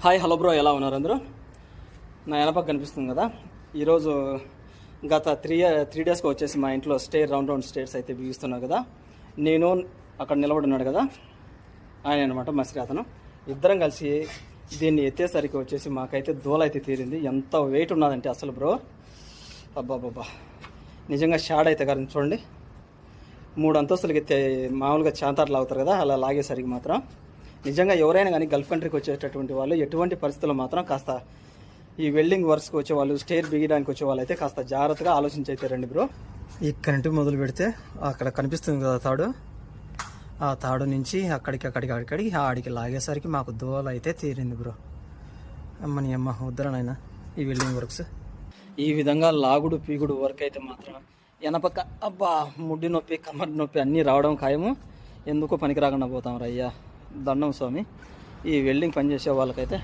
Hi hello bro, ఎలా ఉన్నారు అందరూ? నా వెనపక్క కనిపిస్తుంది కదా, ఈరోజు గత త్రీ డేస్కి వచ్చేసి మా ఇంట్లో రౌండ్ స్టేర్స్ అయితే బిగిస్తున్నాను కదా. నేను అక్కడ నిలబడి ఉన్నాడు కదా, ఆయన అనమాట మసిరి అతను. ఇద్దరం కలిసి దీన్ని ఎత్తేసరికి వచ్చేసి మాకైతే దూలైతే తీరింది. ఎంత వెయిట్ ఉన్నదంటే అసలు బ్రో, అబ్బాబ్బా నిజంగా షాడ్ అయితే కదా. చూడండి, 3 అంతస్తులకి మామూలుగా చాంతాట్లు అవుతారు కదా, అలా లాగేసరికి మాత్రం నిజంగా ఎవరైనా కానీ గల్ఫ్ కంట్రీకి వచ్చేటటువంటి వాళ్ళు ఎటువంటి పరిస్థితుల్లో మాత్రం కాస్త ఈ వెల్డింగ్ వర్క్స్కి వచ్చే వాళ్ళు, స్టేర్ బిగడానికి వచ్చే వాళ్ళు అయితే కాస్త జాగ్రత్తగా ఆలోచించి అయితే రండి బ్రో. ఇక్కడ నుండి మొదలు పెడితే అక్కడ కనిపిస్తుంది కదా తాడు, ఆ తాడు నుంచి అక్కడికి ఆడికి లాగేసరికి మాకు దోల అయితే తీరింది బ్రో. అమ్మని అమ్మ వద్దరనైనా ఈ వెల్డింగ్ వర్క్స్. ఈ విధంగా లాగుడు పీగుడు వర్క్ అయితే మాత్రం వెనపక్క అబ్బా ముడ్డి నొప్పి, కమర్ నొప్పి అన్నీ రావడం ఖాయము. ఎందుకో పనికి రాకుండా పోతాం రయ్యా. దండం స్వామి. ఈ వెల్డింగ్ పనిచేసే వాళ్ళకైతే